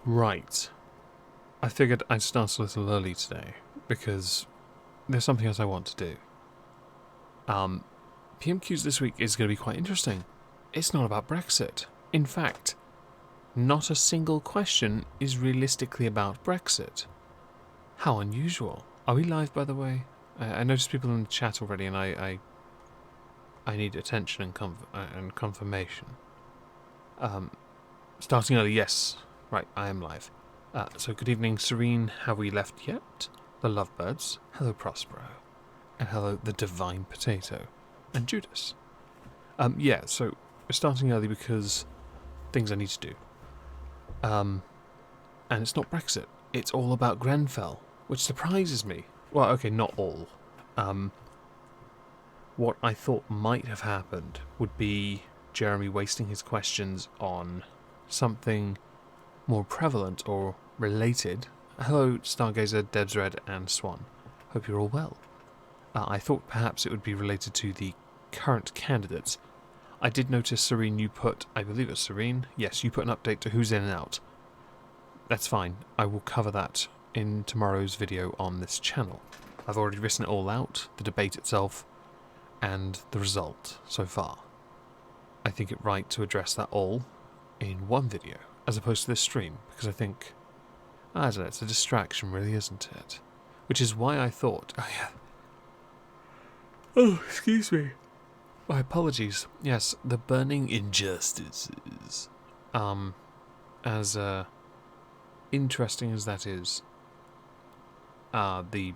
Right. I figured I'd start a little early today, because there's something else I want to do. PMQs this week is going to be quite interesting. It's not about Brexit. In fact, not a single question is realistically about Brexit. How unusual. Are we live, by the way? I noticed people in the chat already, and I need attention and confirmation. Starting early, yes. Right, I am live. So good evening, Serene. Have we left yet? The Lovebirds. Hello, Prospero. And hello, the Divine Potato. And Judas. Yeah, so we're starting early because things I need to do. And it's not Brexit. It's all about Grenfell, which surprises me. Well, okay, not all. What I thought might have happened would be Jeremy wasting his questions on something more prevalent or related. Hello, Stargazer, Debsred, and Swan. Hope you're all well. I thought perhaps it would be related to the current candidates. I did notice, Serene, you put, I believe it's Serene, yes, you put an update to who's in and out. That's fine. I will cover that in tomorrow's video on this channel. I've already written it all out, the debate itself, and the result so far. I think it right to address that all in one video, as opposed to this stream, because I think, I don't know, it's a distraction really, isn't it? Which is why I thought, oh, excuse me. My apologies. Yes, the burning injustices. As interesting as that is, the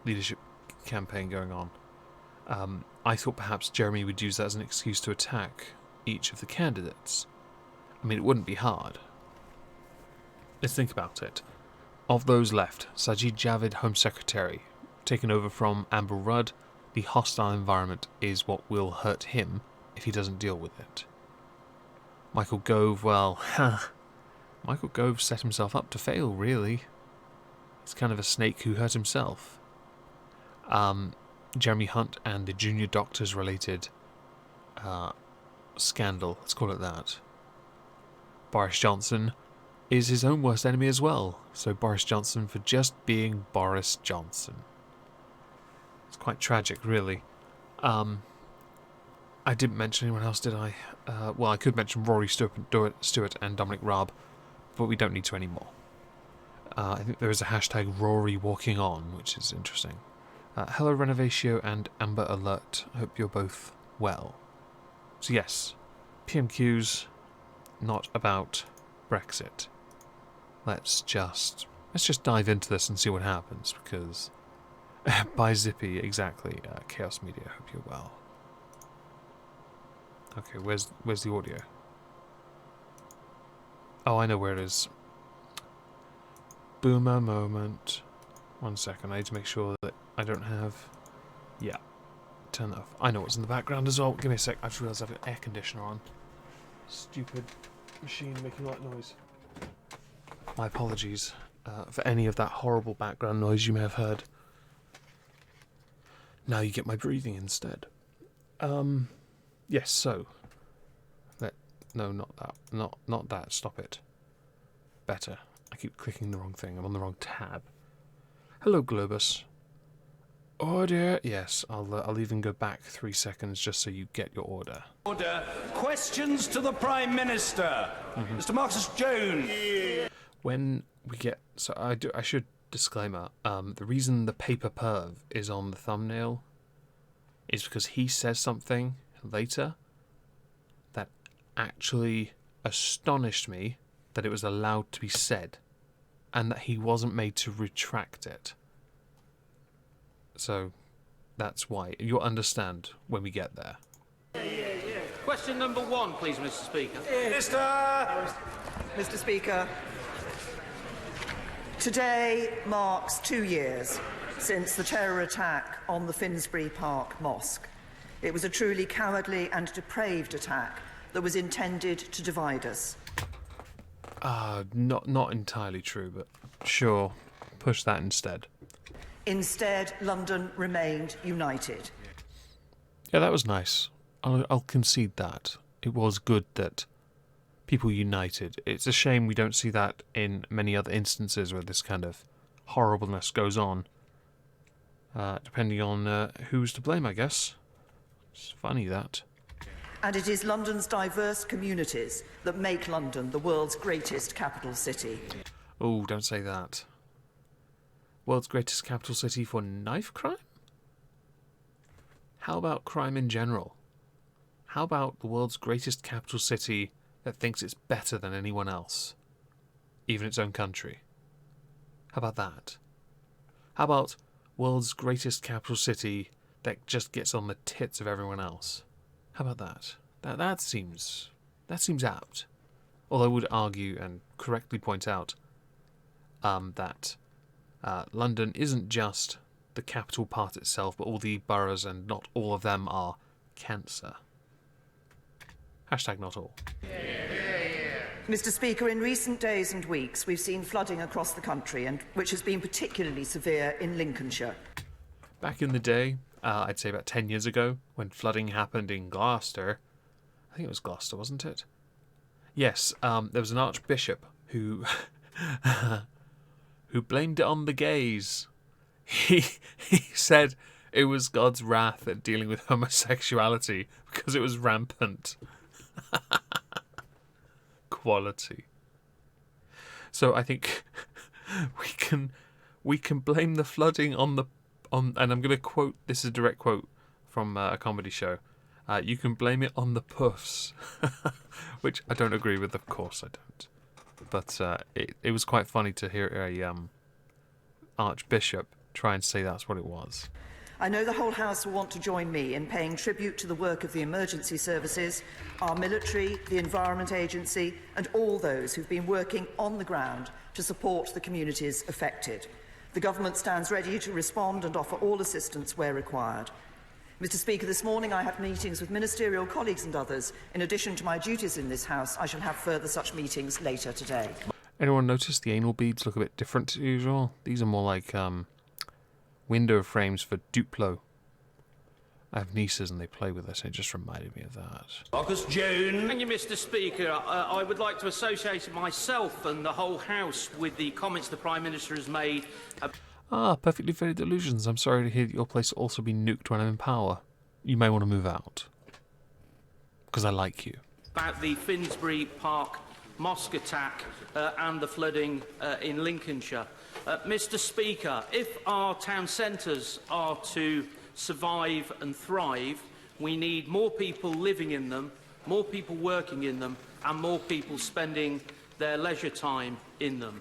leadership campaign going on, I thought perhaps Jeremy would use that as an excuse to attack each of the candidates. I mean, it wouldn't be hard. Let's think about it. Of those left, Sajid Javid, Home Secretary, taken over from Amber Rudd. The hostile environment is what will hurt him if he doesn't deal with it. Michael Gove, well, Michael Gove set himself up to fail, really. He's kind of a snake who hurt himself. Jeremy Hunt and the junior doctors related scandal, let's call it that. Boris Johnson is his own worst enemy as well, so Boris Johnson for just being Boris Johnson. It's quite tragic, really. I didn't mention anyone else, did I? Well, I could mention Rory Stewart and Dominic Raab, but we don't need to anymore. I think there is a hashtag Rory Walking On, which is interesting. Hello, Renovatio and Amber Alert. Hope you're both well. So yes, PMQs, not about Brexit. Let's just dive into this and see what happens, because by Zippy, exactly. Chaos Media, hope you're well. Okay, where's the audio? Oh, I know where it is. Boomer moment. 1 second, I need to make sure that I don't have... Yeah, turn that off. I know what's in the background as well. Give me a sec, I just realised I've got air conditioner on. Stupid machine making light noise. My apologies for any of that horrible background noise you may have heard. Now you get my breathing instead. Yes, so... No, not that. Not that. Stop it. Better. I keep clicking the wrong thing. I'm on the wrong tab. Hello, Globus. Order. Yes, I'll even go back 3 seconds just so you get your order. Order. Questions to the Prime Minister. Mr. Marcus Jones. When we get... So I should disclaimer. The reason the paper perv is on the thumbnail is because he says something later that actually astonished me that it was allowed to be said, and that he wasn't made to retract it. So that's why. You'll understand when we get there. Question number 1, please, Mr. Speaker. Mr. Speaker, today marks 2 years since the terror attack on the Finsbury Park Mosque. It was a truly cowardly and depraved attack that was intended to divide us. Not entirely true, but sure. Push that instead. Instead, London remained united. Yeah, that was nice. I'll concede that. It was good that people united. It's a shame we don't see that in many other instances where this kind of horribleness goes on. Depending on who's to blame, I guess. It's funny that. And it is London's diverse communities that make London the world's greatest capital city. Oh, don't say that. World's greatest capital city for knife crime? How about crime in general? How about the world's greatest capital city that thinks it's better than anyone else? Even its own country. How about that? How about world's greatest capital city that just gets on the tits of everyone else? How about that? That seems apt. Although I would argue and correctly point out that London isn't just the capital part itself, but all the boroughs, and not all of them are cancer. Hashtag not all. Mr. Speaker, in recent days and weeks, we've seen flooding across the country, and which has been particularly severe in Lincolnshire. Back in the day, I'd say about 10 years ago, when flooding happened in Gloucester, I think it was Gloucester, wasn't it? Yes, there was an archbishop who who blamed it on the gays. He said it was God's wrath at dealing with homosexuality because it was rampant. Quality. So I think we can blame the flooding on and I'm going to quote, this is a direct quote from a comedy show. You can blame it on the puffs, which I don't agree with. Of course I don't. But it was quite funny to hear a archbishop try and say that's what it was. I know the whole House will want to join me in paying tribute to the work of the emergency services, our military, the Environment Agency, and all those who've been working on the ground to support the communities affected. The government stands ready to respond and offer all assistance where required. Mr. Speaker, this morning I had meetings with ministerial colleagues and others. In addition to my duties in this House, I shall have further such meetings later today. Anyone notice the anal beads look a bit different to usual? These are more like window frames for Duplo. I have nieces and they play with this, and it just reminded me of that. Marcus Jones. Thank you, Mr. Speaker. I would like to associate myself and the whole House with the comments the Prime Minister has made. Perfectly fair delusions. I'm sorry to hear that your place will also be nuked when I'm in power. You may want to move out. Because I like you. About the Finsbury Park mosque attack and the flooding in Lincolnshire. Mr. Speaker, if our town centres are to survive and thrive, we need more people living in them, more people working in them, and more people spending their leisure time in them.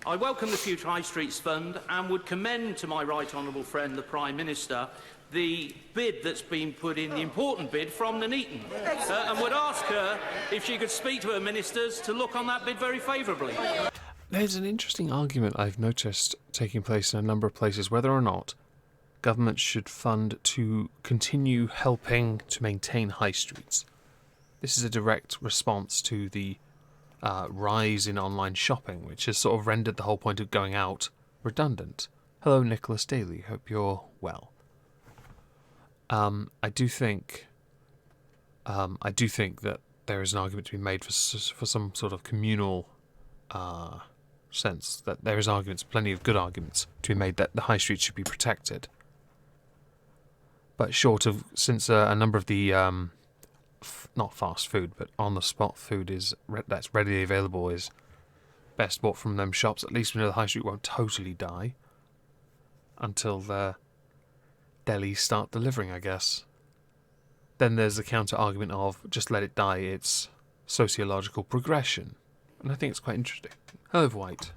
I welcome the Future High Streets Fund and would commend to my right honourable friend, the Prime Minister, the bid that's been put in, the important bid from Nuneaton, and would ask her if she could speak to her ministers to look on that bid very favourably. There's an interesting argument I've noticed taking place in a number of places, whether or not governments should fund to continue helping to maintain high streets. This is a direct response to the rise in online shopping, which has sort of rendered the whole point of going out redundant. Hello, Nicholas Daly. Hope you're well. I do think that there is an argument to be made for some sort of communal sense, that there is arguments, plenty of good arguments to be made that the high streets should be protected. But short of, since a number of the not fast food, but on-the-spot food that's readily available is best bought from them shops, at least we know the high street won't totally die until the delis start delivering, I guess. Then there's the counter-argument of just let it die, it's sociological progression. And I think it's quite interesting. Hello, White.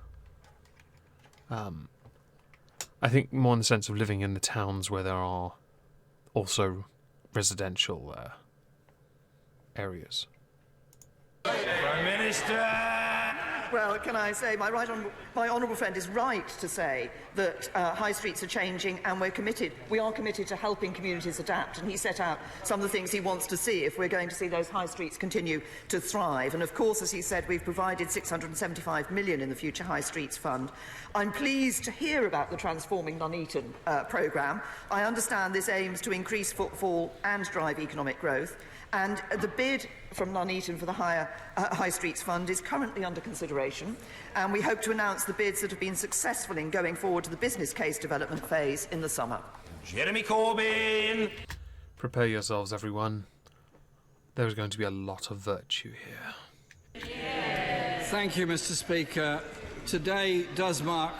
I think more in the sense of living in the towns where there are also residential areas. Prime Minister. Well, can I say, my honourable friend is right to say that high streets are changing and we are committed to helping communities adapt, and he set out some of the things he wants to see if we're going to see those high streets continue to thrive. And of course, as he said, we've provided £675 million in the Future High Streets Fund. I'm pleased to hear about the Transforming Nuneaton programme. I understand this aims to increase footfall and drive economic growth. And the bid from Nuneaton for the High Streets Fund is currently under consideration, and we hope to announce the bids that have been successful in going forward to the business case development phase in the summer. Jeremy Corbyn! Prepare yourselves, everyone. There's going to be a lot of virtue here. Thank you, Mr. Speaker. Today does mark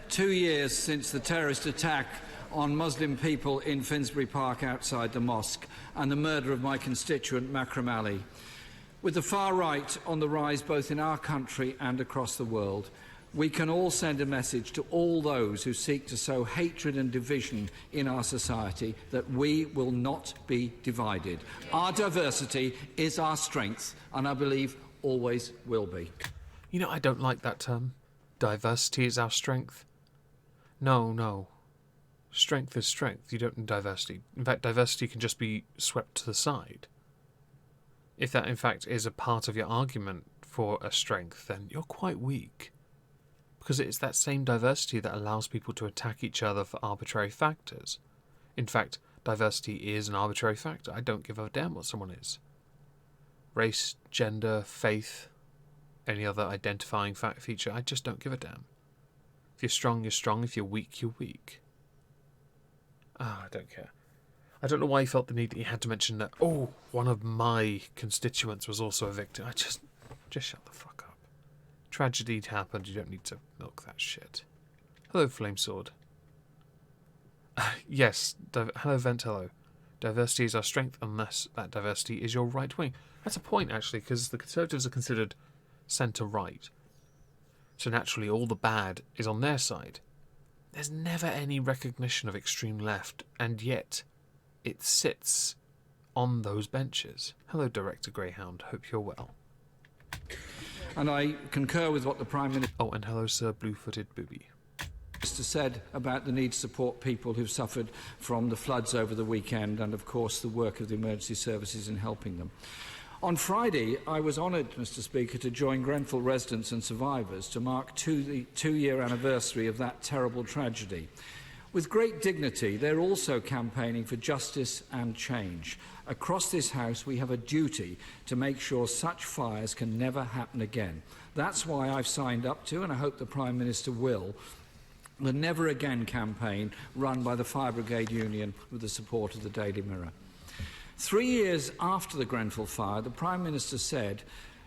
2 years since the terrorist attack on Muslim people in Finsbury Park outside the mosque and the murder of my constituent Makram Ali. With the far right on the rise both in our country and across the world, we can all send a message to all those who seek to sow hatred and division in our society that we will not be divided. Our diversity is our strength, and I believe always will be. You know, I don't like that term. Diversity is our strength. No. Strength is strength. You don't need diversity. In fact, diversity can just be swept to the side. If that, in fact, is a part of your argument for a strength, then you're quite weak. Because it's that same diversity that allows people to attack each other for arbitrary factors. In fact, diversity is an arbitrary factor. I don't give a damn what someone is. Race, gender, faith, any other identifying feature, I just don't give a damn. If you're strong, you're strong. If you're weak, you're weak. I don't care. I don't know why he felt the need that he had to mention that, oh, one of my constituents was also a victim. Just shut the fuck up. Tragedy happened, you don't need to milk that shit. Hello, Flamesword. Yes, hello, Vent, hello. Diversity is our strength unless that diversity is your right wing. That's a point, actually, because the Conservatives are considered centre-right. So naturally, all the bad is on their side. There's never any recognition of extreme left, and yet it sits on those benches. Hello, Director Greyhound. Hope you're well. And I concur with what the Prime Minister Oh, and hello, Sir Blue-Footed Booby. said about the need to support people who've suffered from the floods over the weekend and, of course, the work of the emergency services in helping them. On Friday, I was honoured, Mr. Speaker, to join Grenfell residents and survivors to mark the two-year anniversary of that terrible tragedy. With great dignity, they're also campaigning for justice and change. Across this House, we have a duty to make sure such fires can never happen again. That's why I've signed up to, and I hope the Prime Minister will, the Never Again campaign run by the Fire Brigade Union with the support of the Daily Mirror. 3 years after the Grenfell fire, the Prime Minister said,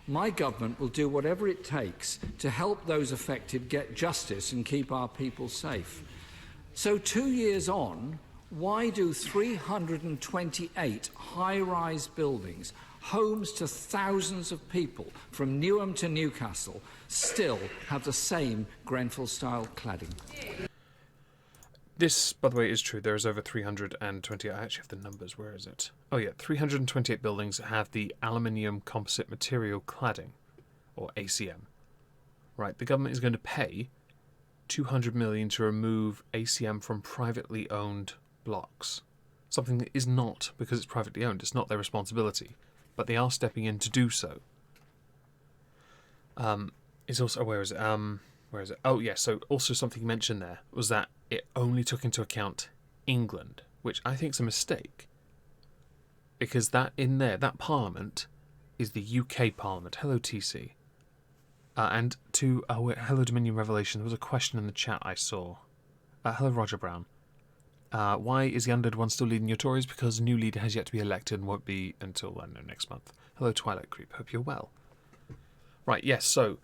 "My government will do whatever it takes to help those affected get justice and keep our people safe." So 2 years on, why do 328 high-rise buildings, homes to thousands of people from Newham to Newcastle, still have the same Grenfell-style cladding? This, by the way, is true. There's over 320... I actually have the numbers. Where is it? Oh, yeah. 328 buildings have the aluminium composite material cladding, or ACM. Right. The government is going to pay $200 million to remove ACM from privately owned blocks. Something that is not, because it's privately owned, it's not their responsibility. But they are stepping in to do so. It's also... Where is it? Where is it? Oh, yeah. So also something you mentioned there was that it only took into account England, which I think is a mistake. Because that in there, that Parliament is the UK Parliament. Hello, TC. And to hello, Dominion Revelation. There was a question in the chat I saw. Hello, Roger Brown. Why is the undead one still leading your Tories? Because a new leader has yet to be elected and won't be until, I don't know, next month. Hello, Twilight Creep. Hope you're well. Right, yes, so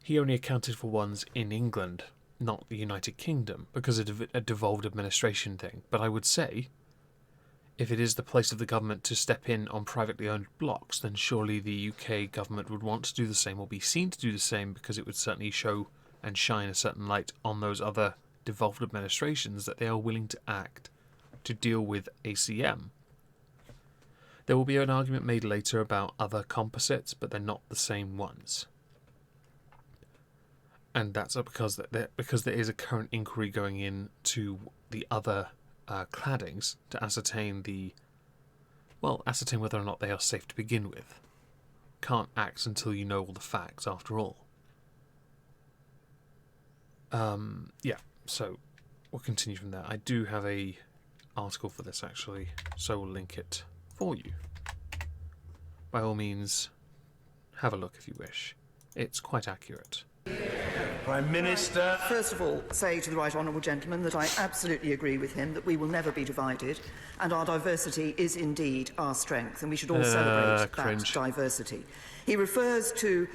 he only accounted for ones in England, not the United Kingdom, because of a devolved administration thing. But I would say, if it is the place of the government to step in on privately owned blocks, then surely the UK government would want to do the same, or be seen to do the same, because it would certainly show and shine a certain light on those other devolved administrations that they are willing to act to deal with ACM. There will be an argument made later about other composites, but they're not the same ones. And that's because there is a current inquiry going into the other claddings to ascertain whether or not they are safe to begin with. Can't act until you know all the facts, after all. Yeah, so we'll continue from there. I do have a article for this, actually, so we'll link it for you. By all means, have a look if you wish. It's quite accurate. Prime Minister. First of all, say to the right honourable gentleman that I absolutely agree with him that we will never be divided, and our diversity is indeed our strength, and we should all celebrate that diversity. He refers to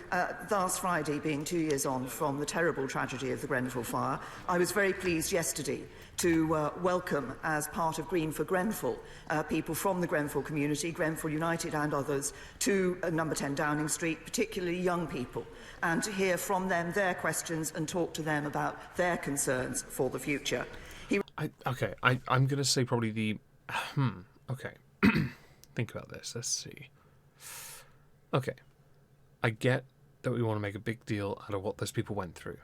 last Friday being 2 years on from the terrible tragedy of the Grenfell fire. I was very pleased yesterday to welcome, as part of Green for Grenfell, people from the Grenfell community, Grenfell United and others, to number 10 Downing Street, particularly young people, and to hear from them their questions and talk to them about their concerns for the future. I'm going to say probably the... okay. Think about this. Let's see. Okay. I get that we want to make a big deal out of what those people went through.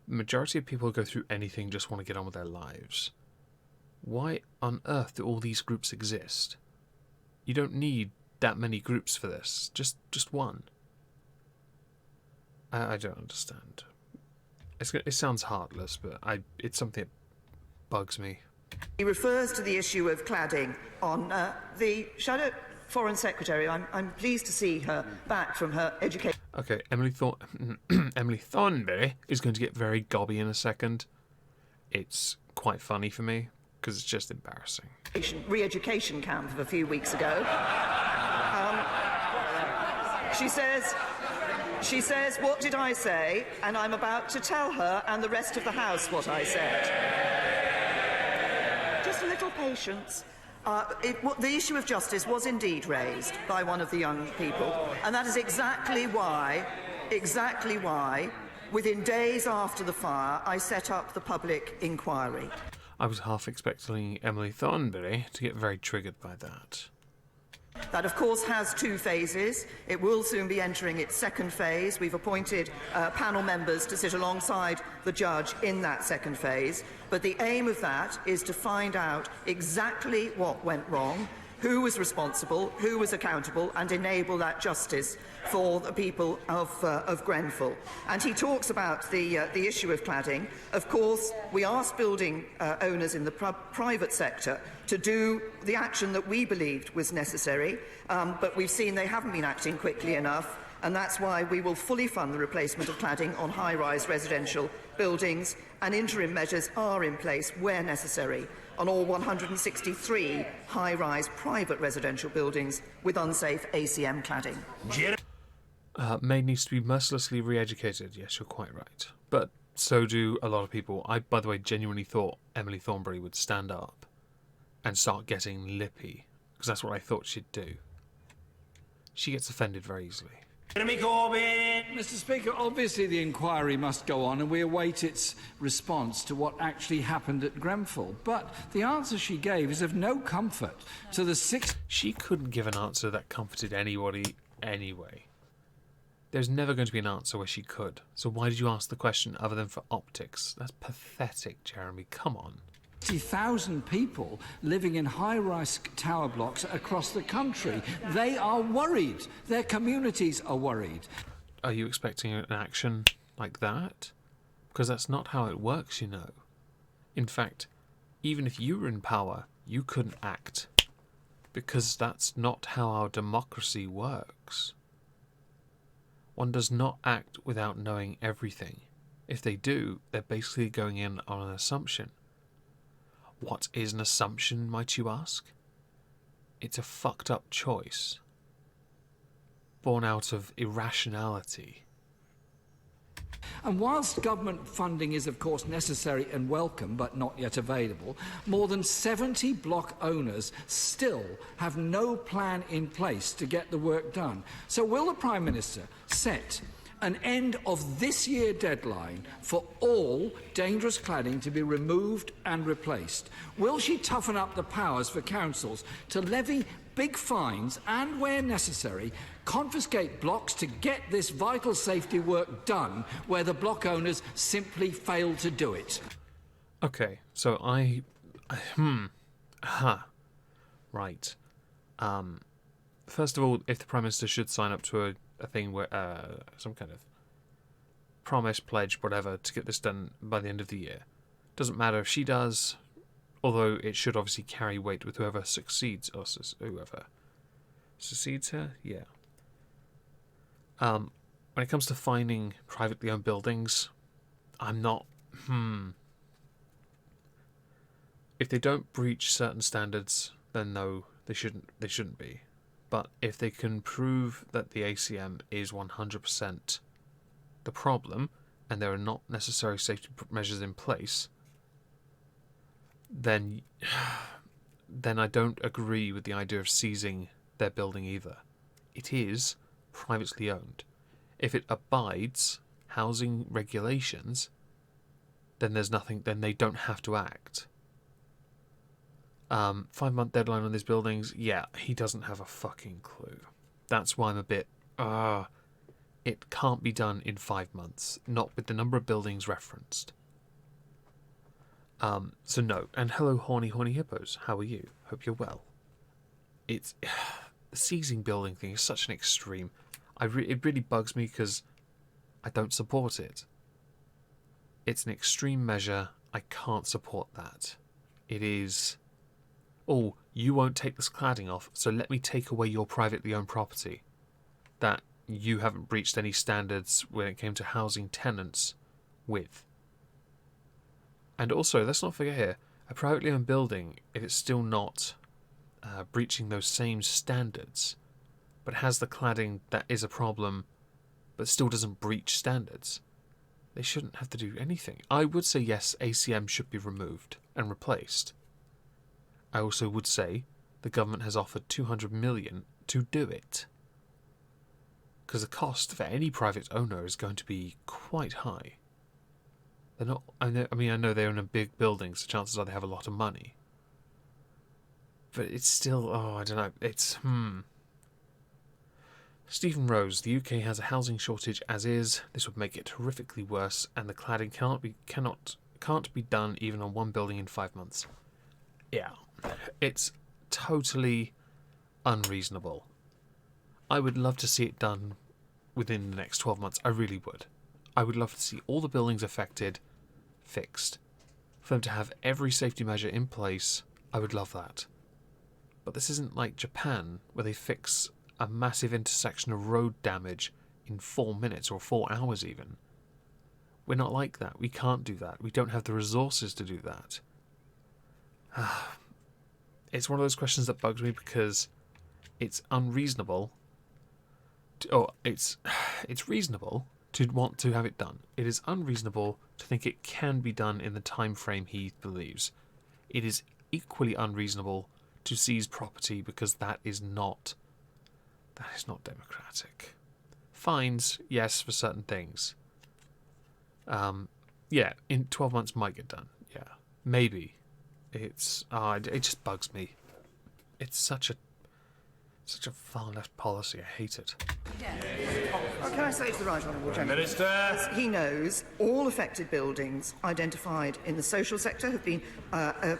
The majority of people who go through anything just want to get on with their lives. Why on earth do all these groups exist? You don't need that many groups for this. Just one. I don't understand. It sounds heartless, but it's something that bugs me. He refers to the issue of cladding on the Shadow Foreign Secretary. I'm pleased to see her back from her education. Okay, Emily Thornberry is going to get very gobby in a second. It's quite funny for me, because it's just embarrassing. Re-education camp of a few weeks ago. She says, what did I say? And I'm about to tell her and the rest of the House what I said. Just a little patience. The issue of justice was indeed raised by one of the young people, and that is exactly why, within days after the fire, I set up the public inquiry. I was half expecting Emily Thornberry to get very triggered by that. That, of course, has two phases. It will soon be entering its second phase. We've appointed panel members to sit alongside the judge in that second phase. But the aim of that is to find out exactly what went wrong, who was responsible, who was accountable, and enable that justice for the people of Grenfell. And he talks about the issue of cladding. Of course, we asked building owners in the private sector to do the action that we believed was necessary, but we've seen they haven't been acting quickly enough, and that's why we will fully fund the replacement of cladding on high-rise residential buildings, and interim measures are in place where necessary on all 163 high-rise private residential buildings with unsafe ACM cladding. May needs to be mercilessly re-educated. Yes, you're quite right. But so do a lot of people. I, by the way, genuinely thought Emily Thornberry would stand up and start getting lippy, because that's what I thought she'd do. She gets offended very easily. Mr. Speaker, obviously the inquiry must go on and we await its response to what actually happened at Grenfell. But the answer she gave is of no comfort to the six... She couldn't give an answer that comforted anybody anyway. There's never going to be an answer where she could. So why did you ask the question other than for optics? That's pathetic, Jeremy. Come on. 60,000 people living in high-rise tower blocks across the country. They are worried. Their communities are worried. Are you expecting an action like that? Because that's not how it works, you know. In fact, even if you were in power, you couldn't act. Because that's not how our democracy works. One does not act without knowing everything. If they do, they're basically going in on an assumption. What is an assumption, might you ask? It's a fucked up choice. Born out of irrationality. And whilst government funding is of course necessary and welcome, but not yet available, more than 70 block owners still have no plan in place to get the work done. So will the Prime Minister set an end of this year deadline for all dangerous cladding to be removed and replaced? Will she toughen up the powers for councils to levy big fines and, where necessary, confiscate blocks to get this vital safety work done where the block owners simply fail to do it? Okay, so right. First of all, if the Prime Minister should sign up to a thing where some kind of promise, pledge, whatever, to get this done by the end of the year. Doesn't matter if she does Although it should obviously carry weight with whoever succeeds, or whoever succeeds her, yeah. When it comes to finding privately owned buildings, I'm not. If they don't breach certain standards, then no, they shouldn't be. But if they can prove that the ACM is 100% the problem, and there are not necessary safety measures in place, then I don't agree with the idea of seizing their building either. It is privately owned. If it abides housing regulations, then there's nothing. Then they don't have to act. 5-month deadline on these buildings. Yeah, he doesn't have a fucking clue. That's why I'm a bit. It can't be done in 5 months. Not with the number of buildings referenced. So no. And hello, horny hippos. How are you? Hope you're well. It's the seizing building thing is such an extreme. It really bugs me because I don't support it. It's an extreme measure. I can't support that. It is. Oh, you won't take this cladding off, so let me take away your privately owned property. That you haven't breached any standards when it came to housing tenants with. And also, let's not forget here, a privately owned building, if it's still not breaching those same standards, but has the cladding that is a problem, but still doesn't breach standards, they shouldn't have to do anything. I would say yes, ACM should be removed and replaced. I also would say the government has offered 200 million to do it. Because the cost for any private owner is going to be quite high. They're not. I know they own a big building, so chances are they have a lot of money. But it's still. Oh, I don't know. It's Stephen Rose. The UK has a housing shortage as is. This would make it horrifically worse, and the cladding can't be done even on one building in 5 months. Yeah, it's totally unreasonable. I would love to see it done within the next 12 months. I really would. I would love to see all the buildings affected fixed. For them to have every safety measure in place, I would love that. But this isn't like Japan, where they fix a massive intersection of road damage in 4 minutes or 4 hours even. We're not like that. We can't do that. We don't have the resources to do that. It's one of those questions that bugs me because it's unreasonable. It's reasonable to want to have it done. It is unreasonable to think it can be done in the time frame he believes. It is equally unreasonable to seize property because that is not democratic. Fines, yes, for certain things. Yeah, in 12 months might get done. Yeah, maybe. It just bugs me. It's such a far left policy. I hate it. Can I say to the right honourable gentleman? Minister. He knows all affected buildings identified in the social sector have been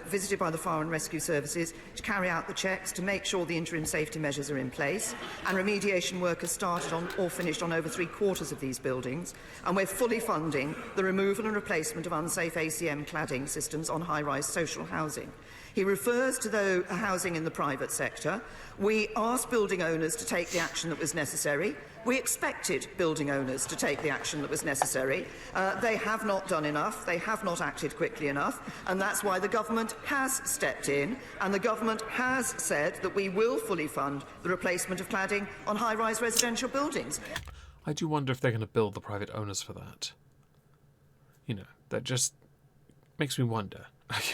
visited by the Fire and Rescue Services to carry out the checks to make sure the interim safety measures are in place, and remediation work has started on or finished on over 3/4 of these buildings, and we're fully funding the removal and replacement of unsafe ACM cladding systems on high-rise social housing. He refers to the housing in the private sector. We asked building owners to take the action that was necessary. We expected building owners to take the action that was necessary. They have not done enough. They have not acted quickly enough. And that's why the government has stepped in. And the government has said that we will fully fund the replacement of cladding on high-rise residential buildings. I do wonder if they're going to build the private owners for that. You know, that just makes me wonder.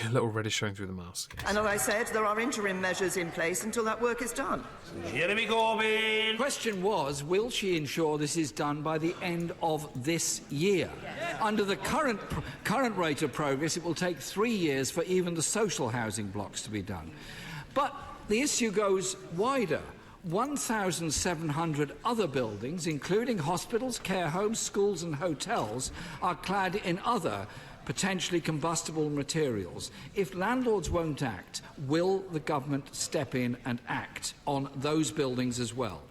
A little reddish showing through the mask. And as I said, there are interim measures in place until that work is done. Jeremy Corbyn. Question was, will she ensure this is done by the end of this year? Under the current rate of progress, it will take 3 years for even the social housing blocks to be done. But the issue goes wider. 1,700 other buildings, including hospitals, care homes, schools and hotels, are clad in other potentially combustible materials. If landlords won't act, will the government step in and act on those buildings as well?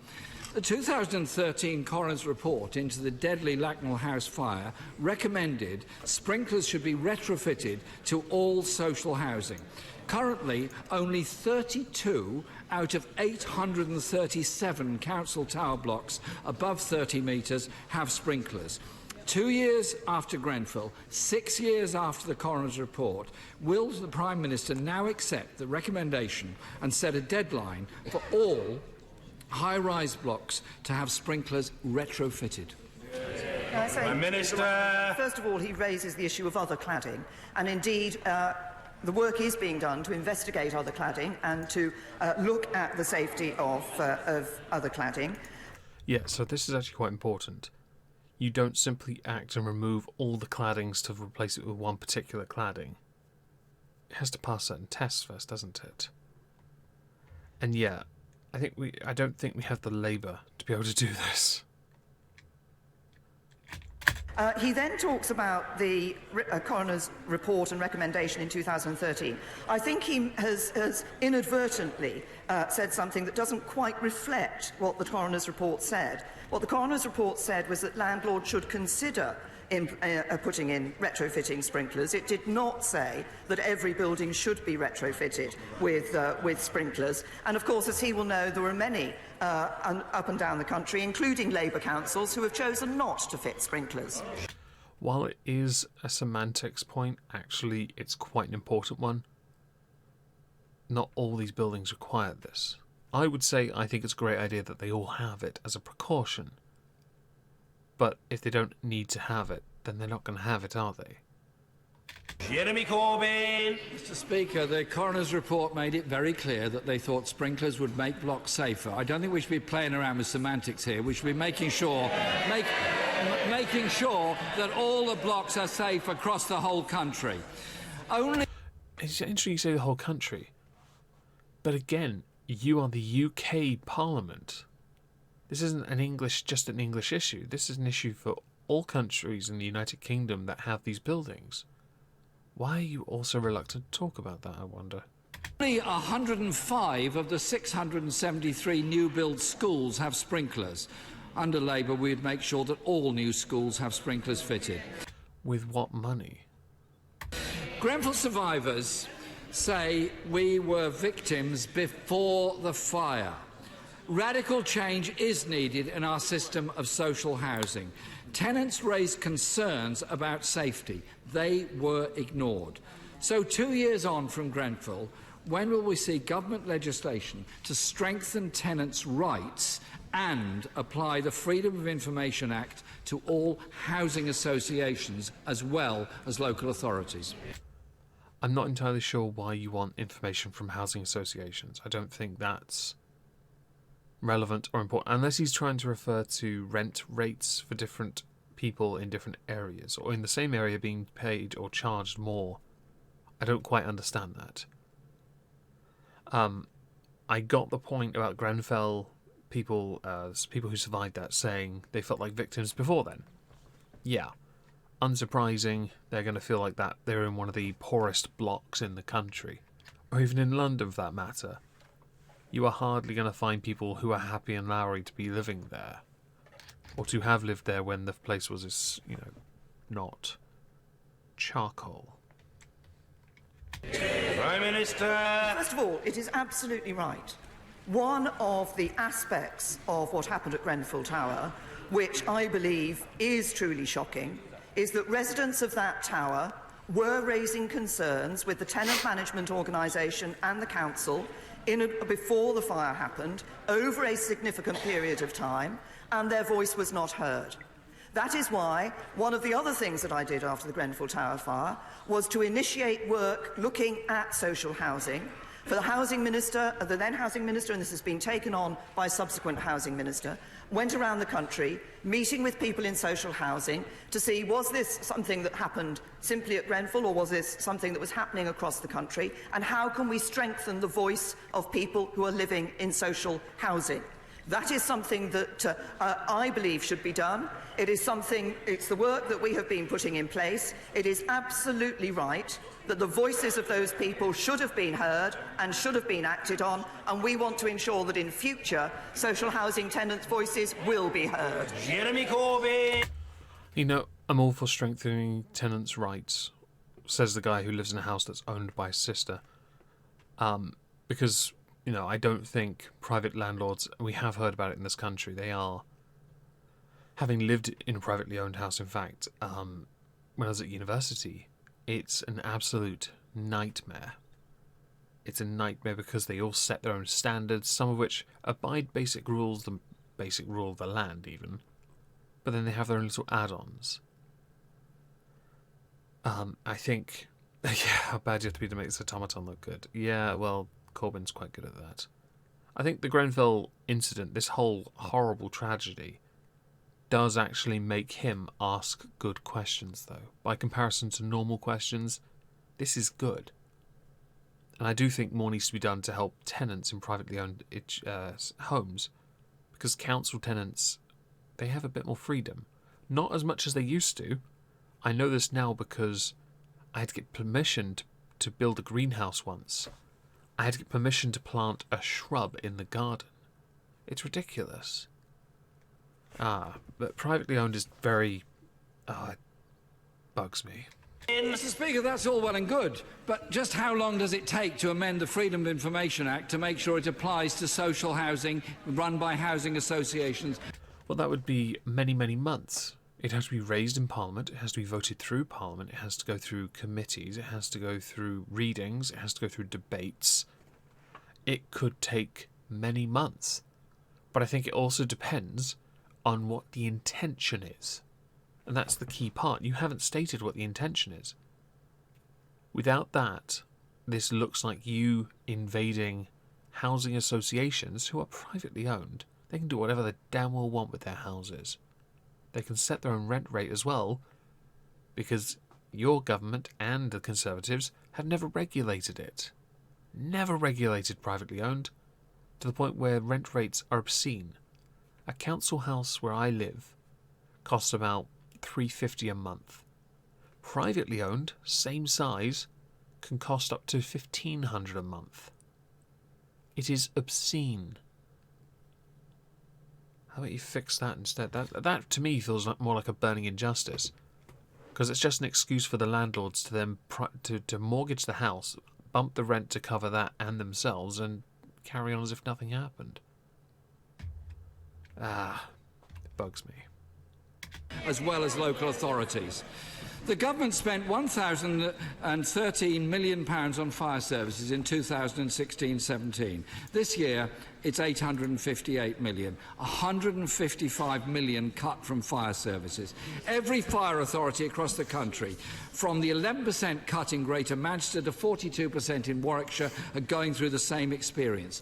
The 2013 coroner's report into the deadly Lacknell House fire recommended sprinklers should be retrofitted to all social housing. Currently, only 32 out of 837 council tower blocks above 30 metres have sprinklers. 2 years after Grenfell, 6 years after the coroner's report, will the Prime Minister now accept the recommendation and set a deadline for all high-rise blocks to have sprinklers retrofitted? Prime Minister. First of all, he raises the issue of other cladding, and indeed the work is being done to investigate other cladding and to look at the safety of other cladding. Yeah, so this is actually quite important. You don't simply act and remove all the claddings to replace it with one particular cladding. It has to pass certain tests first, doesn't it? And yeah, I don't think we have the labour to be able to do this. He then talks about the coroner's report and recommendation in 2013. I think he has inadvertently said something that doesn't quite reflect what the coroner's report said. What the coroner's report said was that landlords should consider putting in retrofitting sprinklers. It did not say that every building should be retrofitted with sprinklers. And of course, as he will know, there are many up and down the country, including Labour councils, who have chosen not to fit sprinklers. While it is a semantics point, actually it's quite an important one. Not all these buildings require this. I would say I think it's a great idea that they all have it as a precaution. But if they don't need to have it, then they're not going to have it, are they? Jeremy Corbyn. Mr. Speaker, the coroner's report made it very clear that they thought sprinklers would make blocks safer. I don't think we should be playing around with semantics here. We should be making sure that all the blocks are safe across the whole country. It's interesting you say the whole country. But again, you are the UK Parliament. This isn't just an English issue. This is an issue for all countries in the United Kingdom that have these buildings. Why are you also reluctant to talk about that, I wonder? Only 105 of the 673 new build schools have sprinklers. Under Labour, we'd make sure that all new schools have sprinklers fitted. With what money? Grenfell survivors say we were victims before the fire. Radical change is needed in our system of social housing. Tenants raised concerns about safety. They were ignored. So 2 years on from Grenfell, when will we see government legislation to strengthen tenants' rights and apply the Freedom of Information Act to all housing associations as well as local authorities? I'm not entirely sure why you want information from housing associations. I don't think that's relevant or important, unless he's trying to refer to rent rates for different people in different areas, or in the same area being paid or charged more. I don't quite understand that. I got the point about Grenfell people who survived that saying they felt like victims before then. Yeah, unsurprising. They're going to feel like that. They're in one of the poorest blocks in the country, or even in London for that matter. You are hardly going to find people who are happy and Lowry to be living there, or to have lived there when the place was, not charcoal. Prime Minister. First of all, it is absolutely right. One of the aspects of what happened at Grenfell Tower, which I believe is truly shocking, is that residents of that tower were raising concerns with the tenant management organisation and the council before the fire happened, over a significant period of time, and their voice was not heard. That is why one of the other things that I did after the Grenfell Tower fire was to initiate work looking at social housing. For the Housing Minister, the then Housing Minister, and this has been taken on by subsequent Housing Minister, went around the country meeting with people in social housing to see, was this something that happened simply at Grenfell, or was this something that was happening across the country, and how can we strengthen the voice of people who are living in social housing? That is something that I believe should be done. It's the work that we have been putting in place. It is absolutely right that the voices of those people should have been heard and should have been acted on, and we want to ensure that in future social housing tenants' voices will be heard. Jeremy Corbyn! You know, I'm all for strengthening tenants' rights, says the guy who lives in a house that's owned by his sister. Because, you know, I don't think private landlords, we have heard about it in this country, they are, having lived in a privately owned house, in fact, when I was at university, it's an absolute nightmare. It's a nightmare because they all set their own standards, some of which abide basic rules, the basic rule of the land even, but then they have their own little add-ons. I think, yeah, how bad you have to be to make this automaton look good. Yeah, well, Corbyn's quite good at that. I think the Grenfell incident, this whole horrible tragedy, does actually make him ask good questions, though. By comparison to normal questions, this is good. And I do think more needs to be done to help tenants in privately owned homes, because council tenants, they have a bit more freedom. Not as much as they used to. I know this now because I had to get permission to build a greenhouse once. I had to get permission to plant a shrub in the garden. It's ridiculous. But privately owned is very... it bugs me. Mr. Speaker, that's all well and good, but just how long does it take to amend the Freedom of Information Act to make sure it applies to social housing run by housing associations? Well, that would be many, many months. It has to be raised in Parliament, it has to be voted through Parliament, it has to go through committees, it has to go through readings, it has to go through debates. It could take many months. But I think it also depends on what the intention is. And that's the key part. You haven't stated what the intention is. Without that, this looks like you invading housing associations who are privately owned. They can do whatever they damn well want with their houses. They can set their own rent rate as well, because your government and the Conservatives have never regulated it. Never regulated privately owned, to the point where rent rates are obscene. A council house where I live costs about $350 a month. Privately owned, same size, can cost up to $1,500 a month. It is obscene. How about you fix that instead? That to me feels like more like a burning injustice, because it's just an excuse for the landlords to then to mortgage the house, bump the rent to cover that and themselves, and carry on as if nothing happened. It bugs me. As well as local authorities. The government spent £1,013 million on fire services in 2016-17. This year, it's £858 million. £155 million cut from fire services. Every fire authority across the country, from the 11% cut in Greater Manchester to 42% in Warwickshire, are going through the same experience.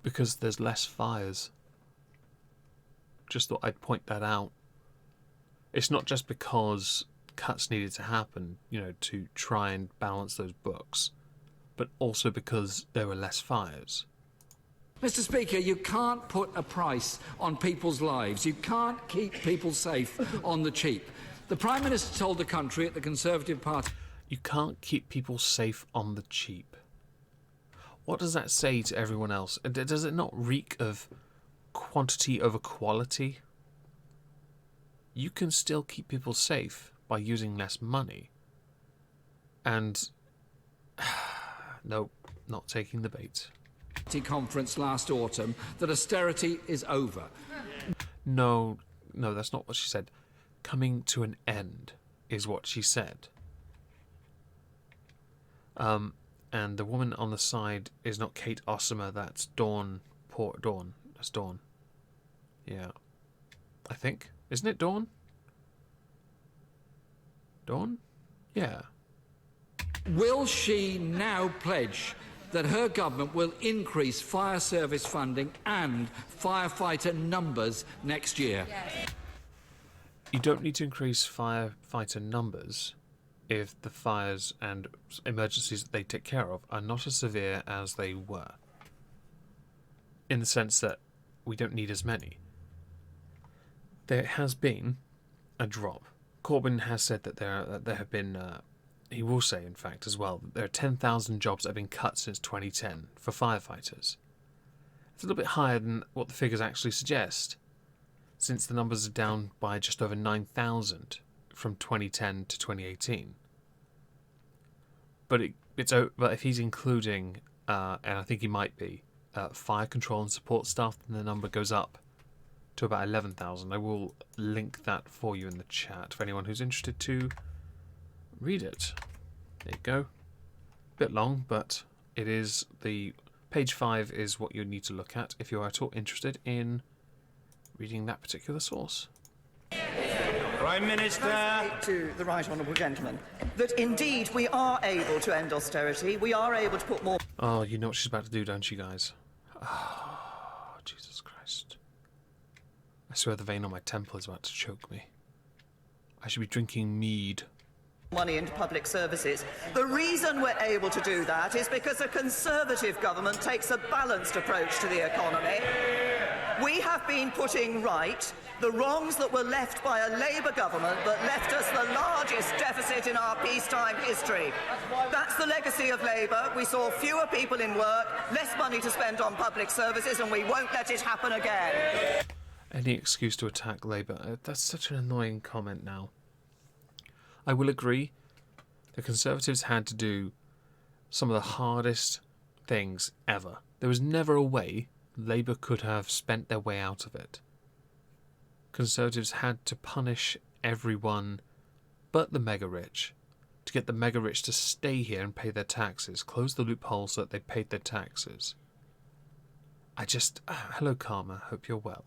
Because there's less fires. Just thought I'd point that out. It's not just because cuts needed to happen, to try and balance those books, but also because there were less fires. Mr. Speaker, you can't put a price on people's lives. You can't keep people safe on the cheap. The Prime Minister told the country at the Conservative Party... You can't keep people safe on the cheap. What does that say to everyone else? Does it not reek of quantity over quality? You can still keep people safe by using less money. And no, not taking the bait. Conference last autumn that austerity is over. No, that's not what she said. Coming to an end is what she said. And the woman on the side is not Kate Ossimer, that's Dawn. That's Dawn. Yeah. I think. Isn't it Dawn? Dawn? Yeah. Will she now pledge that her government will increase fire service funding and firefighter numbers next year? Yes. You don't need to increase firefighter numbers if the fires and emergencies that they take care of are not as severe as they were. In the sense that we don't need as many. There has been a drop. Corbyn has said that there have been, he will say in fact as well, that there are 10,000 jobs that have been cut since 2010 for firefighters. It's a little bit higher than what the figures actually suggest, since the numbers are down by just over 9,000 from 2010 to 2018. But if he's including, and I think he might be, fire control and support staff, then the number goes up to about 11,000. I will link that for you in the chat for anyone who's interested to read it. There you go. Bit long, but it is the page 5 is what you need to look at if you are at all interested in reading that particular source. Prime Minister. To the right honourable gentleman, that indeed we are able to end austerity, we are able to put more... Oh, you know what she's about to do, don't you guys? Oh, Jesus Christ. I swear the vein on my temple is about to choke me. I should be drinking mead. Money into public services. The reason we're able to do that is because a Conservative government takes a balanced approach to the economy. We have been putting right the wrongs that were left by a Labour government that left us the largest deficit in our peacetime history. That's the legacy of Labour. We saw fewer people in work, less money to spend on public services, and we won't let it happen again. Any excuse to attack Labour. That's such an annoying comment now. I will agree, the Conservatives had to do some of the hardest things ever. There was never a way Labour could have spent their way out of it. Conservatives had to punish everyone but the mega-rich to get the mega-rich to stay here and pay their taxes, close the loopholes so that they paid their taxes. Hello Karma, hope you're well.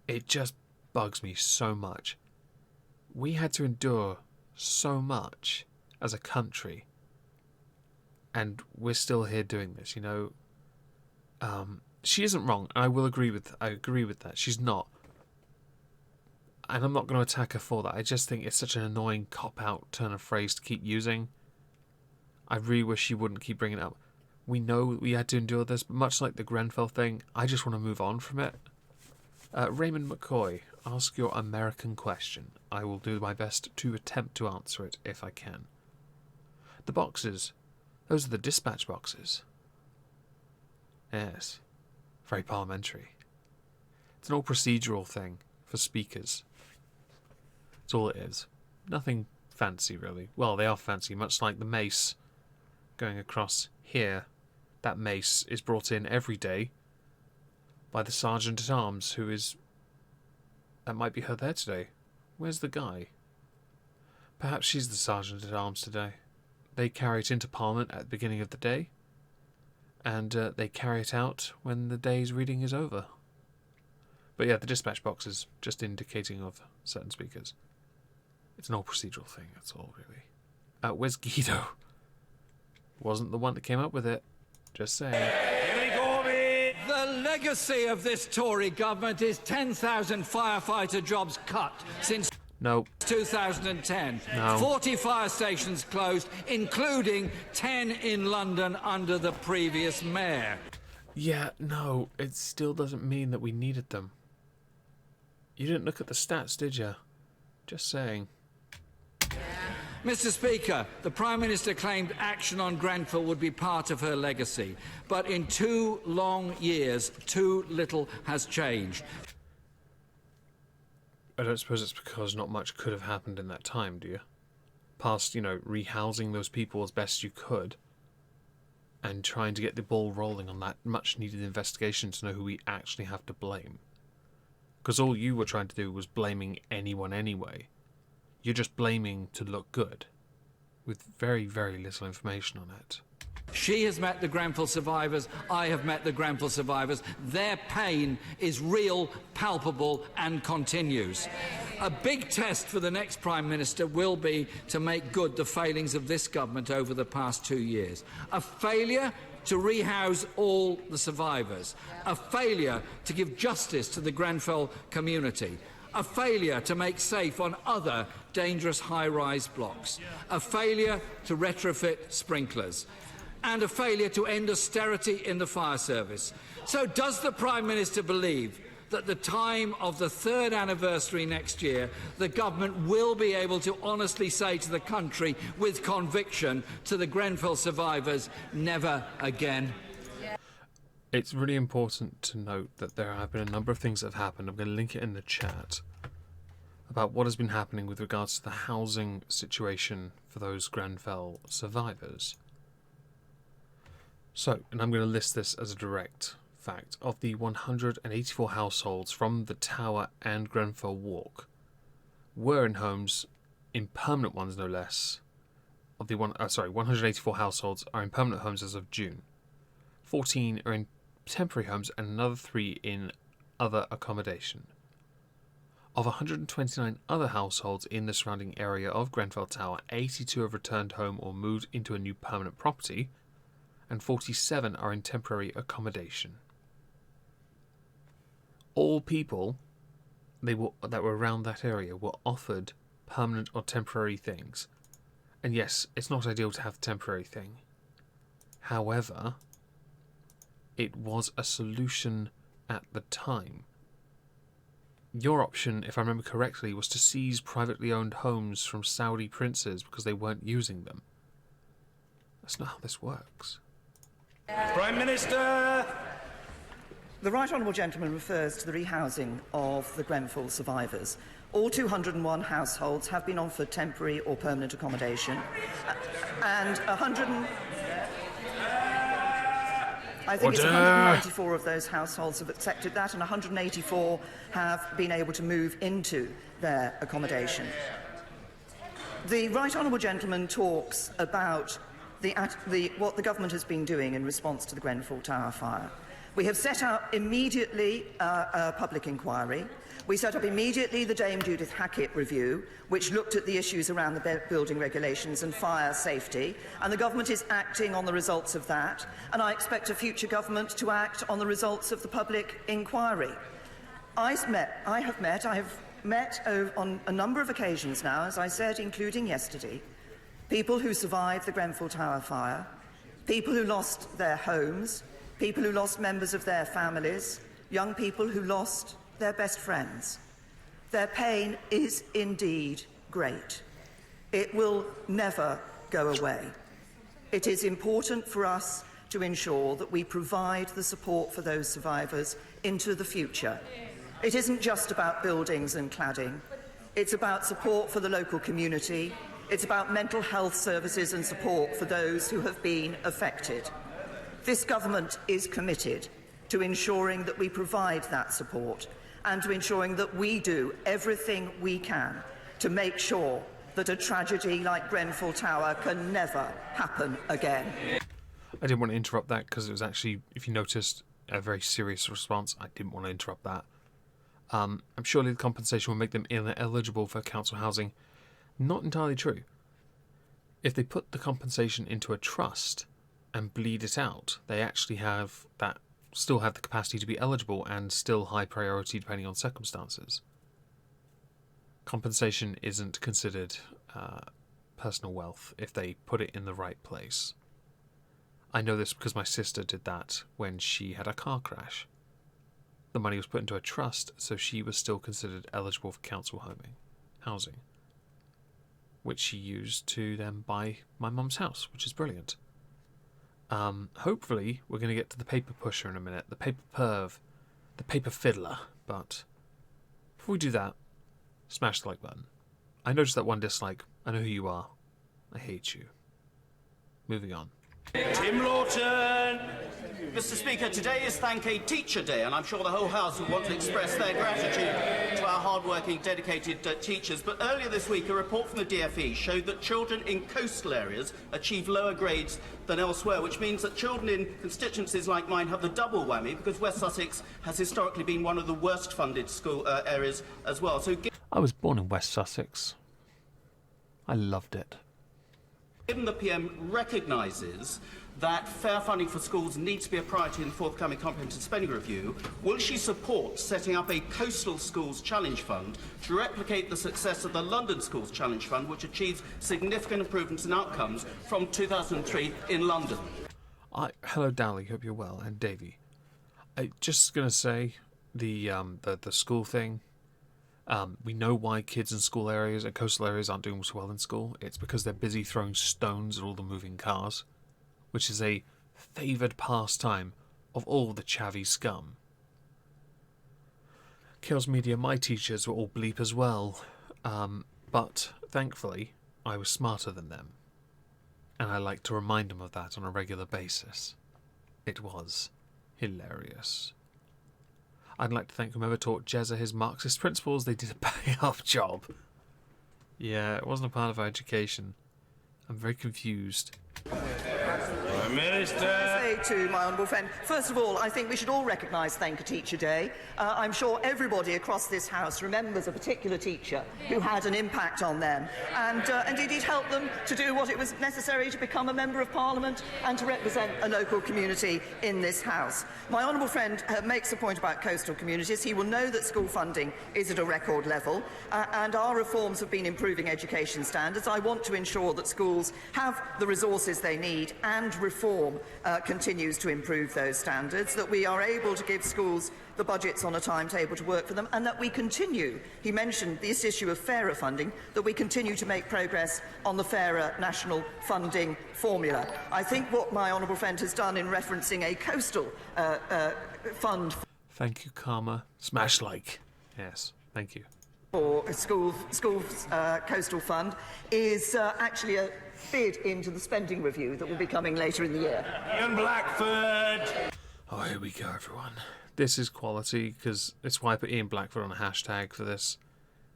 It just bugs me so much. We had to endure so much as a country, and we're still here doing this, you know. She isn't wrong. I agree with that. She's not, and I'm not going to attack her for that. I just think it's such an annoying cop-out turn of phrase to keep using. I really wish she wouldn't keep bringing it up. We know we had to endure this, but much like the Grenfell thing, I just want to move on from it. Raymond McCoy, ask your American question. I will do my best to attempt to answer it if I can. The boxes. Those are the dispatch boxes. Yes. Very parliamentary. It's an all procedural thing for speakers. That's all it is. Nothing fancy, really. Well, they are fancy, much like the mace going across here. That mace is brought in every day by the Sergeant-at-Arms, who is... That might be her there today. Where's the guy? Perhaps she's the Sergeant-at-Arms today. They carry it into Parliament at the beginning of the day, and they carry it out when the day's reading is over. But yeah, the dispatch box is just indicating of certain speakers. It's an all procedural thing, that's all, really. Where's Guido? Wasn't the one that came up with it. Just saying. The legacy of this Tory government is 10,000 firefighter jobs cut since 2010. No. 40 fire stations closed, including 10 in London under the previous mayor. Yeah, no, it still doesn't mean that we needed them. You didn't look at the stats, did you? Just saying. Mr. Speaker, the Prime Minister claimed action on Grenfell would be part of her legacy, but in 2 long years, too little has changed. I don't suppose it's because not much could have happened in that time, do you? Past, rehousing those people as best you could, and trying to get the ball rolling on that much-needed investigation to know who we actually have to blame. Because all you were trying to do was blaming anyone anyway. You're just blaming to look good, with very, very little information on it. She has met the Grenfell survivors. I have met the Grenfell survivors. Their pain is real, palpable, and continues. A big test for the next Prime Minister will be to make good the failings of this government over the past 2 years. A failure to rehouse all the survivors. A failure to give justice to the Grenfell community. A failure to make safe on other dangerous high-rise blocks. A failure to retrofit sprinklers. and a failure to end austerity in the fire service. So does the Prime Minister believe that at the time of the 3rd anniversary next year, the government will be able to honestly say to the country with conviction, to the Grenfell survivors, never again? It's really important to note that there have been a number of things that have happened. I'm going to link it in the chat about what has been happening with regards to the housing situation for those Grenfell survivors. So, and I'm going to list this as a direct fact. Of the 184 households from the Tower and Grenfell Walk were in homes, in permanent ones no less. Of the 184 households are in permanent homes as of June. 14 are in temporary homes and another 3 in other accommodation. Of 129 other households in the surrounding area of Grenfell Tower, 82 have returned home or moved into a new permanent property, and 47 are in temporary accommodation. All people that were around that area were offered permanent or temporary things. And yes, it's not ideal to have a temporary thing. However, it was a solution at the time. Your option, if I remember correctly, was to seize privately owned homes from Saudi princes because they weren't using them. That's not how this works. Prime Minister! The Right Honourable Gentleman refers to the rehousing of the Grenfell survivors. All 201 households have been offered temporary or permanent accommodation, and I think it's 194 of those households have accepted that, and 184 have been able to move into their accommodation. The Right Honourable Gentleman talks about what the government has been doing in response to the Grenfell Tower fire. We have set up immediately a public inquiry. We set up immediately the Dame Judith Hackett review, which looked at the issues around the building regulations and fire safety, and the government is acting on the results of that, and I expect a future government to act on the results of the public inquiry. I have met on a number of occasions now, as I said, including yesterday, people who survived the Grenfell Tower fire, people who lost their homes, people who lost members of their families, young people who lost their best friends. Their pain is indeed great. It will never go away. It is important for us to ensure that we provide the support for those survivors into the future. It isn't just about buildings and cladding. It's about support for the local community. It's about mental health services and support for those who have been affected. This government is committed to ensuring that we provide that support and to ensuring that we do everything we can to make sure that a tragedy like Grenfell Tower can never happen again. I didn't want to interrupt that because it was actually, if you noticed, a very serious response. I didn't want to interrupt that. I'm surely the compensation will make them ineligible for council housing. Not entirely true. If they put the compensation into a trust and bleed it out, they actually still have the capacity to be eligible and still high priority depending on circumstances. Compensation isn't considered personal wealth if they put it in the right place. I know this because my sister did that when she had a car crash. The money was put into a trust, so she was still considered eligible for council housing, which she used to then buy my mum's house, which is brilliant. Hopefully we're going to get to the paper pusher in a minute, the paper perv, the paper fiddler, but before we do that, smash the like button. I noticed that one dislike. I know who you are. I hate you. Moving on. Tim Lawton! Mr. Speaker, today is Thank a Teacher Day, and I'm sure the whole House will want to express their gratitude to our hard-working, dedicated teachers. But earlier this week, a report from the DFE showed that children in coastal areas achieve lower grades than elsewhere, which means that children in constituencies like mine have the double whammy, because West Sussex has historically been one of the worst-funded school areas as well. So, I was born in West Sussex. I loved it. given the PM recognises that fair funding for schools needs to be a priority in the forthcoming comprehensive spending review, will she support setting up a Coastal Schools Challenge Fund to replicate the success of the London Schools Challenge Fund, which achieves significant improvements in outcomes from 2003 in London? Hello, Dally. Hope you're well, and Davey. I just gonna say the school thing. We know why kids in school areas and coastal areas aren't doing so well in school. It's because they're busy throwing stones at all the moving cars, which is a favoured pastime of all the chavvy scum. Chaos Media, my teachers were all bleep as well, but thankfully I was smarter than them, and I like to remind them of that on a regular basis. It was hilarious. I'd like to thank whomever taught Jezza his Marxist principles. They did a pay-off job. Yeah, it wasn't a part of our education. I'm very confused. Prime Minister! Say to my honourable friend, first of all, I think we should all recognise Thank a Teacher Day. I'm sure everybody across this House remembers a particular teacher who had an impact on them and indeed helped them to do what it was necessary to become a Member of Parliament and to represent a local community in this House. My honourable friend makes a point about coastal communities. He will know that school funding is at a record level and our reforms have been improving education standards. I want to ensure that schools have the resources they need and reform continues to improve those standards, that we are able to give schools the budgets on a timetable to work for them, and that we continue, he mentioned this issue of fairer funding, that we continue to make progress on the fairer national funding formula. I think what my honourable friend has done in referencing a coastal fund... Thank you, Karma. Smash like. Yes, thank you. ...for schools coastal fund is actually a bid into the spending review that will be coming later in the year. Ian Blackford! Oh, here we go, everyone. This is quality, because it's why I put Ian Blackford on a hashtag for this.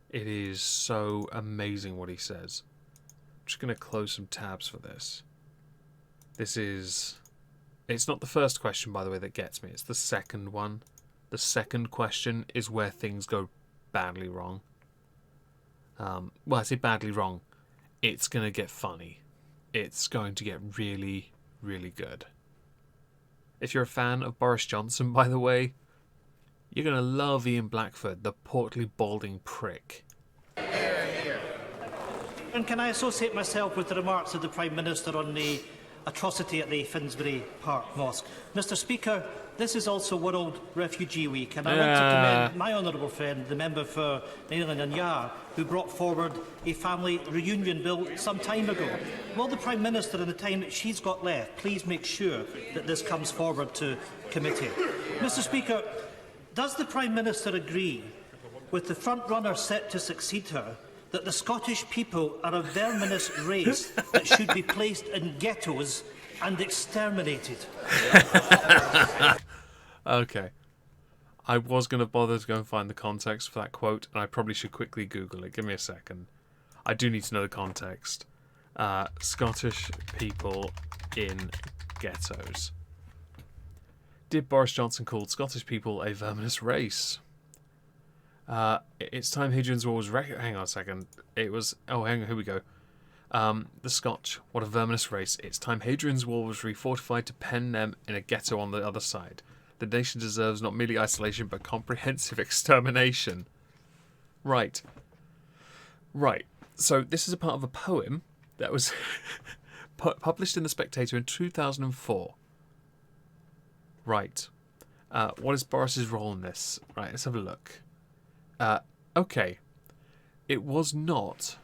It is so amazing what he says. I'm just going to close some tabs for this. This is... It's not the first question, by the way, that gets me. It's the second one. The second question is where things go badly wrong. Well, I say badly wrong. It's going to get funny. It's going to get really, really good. If you're a fan of Boris Johnson, by the way, you're going to love Ian Blackford, the portly, balding prick. And can I associate myself with the remarks of the Prime Minister on the atrocity at the Finsbury Park Mosque? Mr Speaker, this is also World Refugee Week, and I want to commend my honourable friend, the member for Nailan and Yar, who brought forward a family reunion bill some time ago. Will the Prime Minister, in the time that she's got left, please make sure that this comes forward to committee? Mr Speaker, does the Prime Minister agree with the front-runner set to succeed her that the Scottish people are a verminous race that should be placed in ghettos and exterminated? Okay. I was going to bother to go and find the context for that quote, and I probably should quickly Google it. Give me a second. I do need to know the context. Scottish people in ghettos. Did Boris Johnson call Scottish people a verminous race? It's time Hadrian's Wall was... Hang on a second. It was... Oh, hang on. Here we go. The Scotch, what a verminous race. It's time Hadrian's Wall was refortified to pen them in a ghetto on the other side. The nation deserves not merely isolation, but comprehensive extermination. Right. Right. So this is a part of a poem that was published in The Spectator in 2004. Right. What is Boris's role in this? Right, let's have a look. Okay. It was not...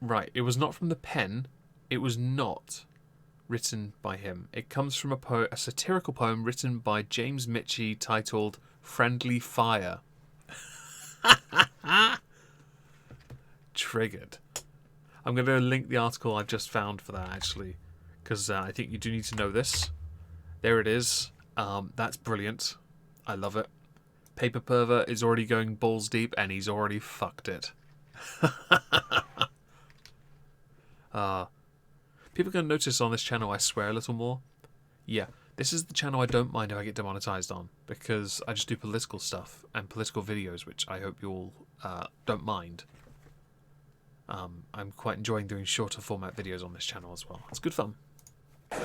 Right, it was not from the pen. It was not written by him. It comes from a satirical poem written by James Mitchie titled Friendly Fire. Triggered. I'm going to link the article I've just found for that, actually, because I think you do need to know this. There it is. That's brilliant. I love it. Paper Pervert is already going balls deep, and he's already fucked it. People are going to notice on this channel I swear a little more. Yeah, this is the channel I don't mind if I get demonetized on, because I just do political stuff and political videos, which I hope you all don't mind. I'm quite enjoying doing shorter format videos on this channel as well. It's good fun. Prime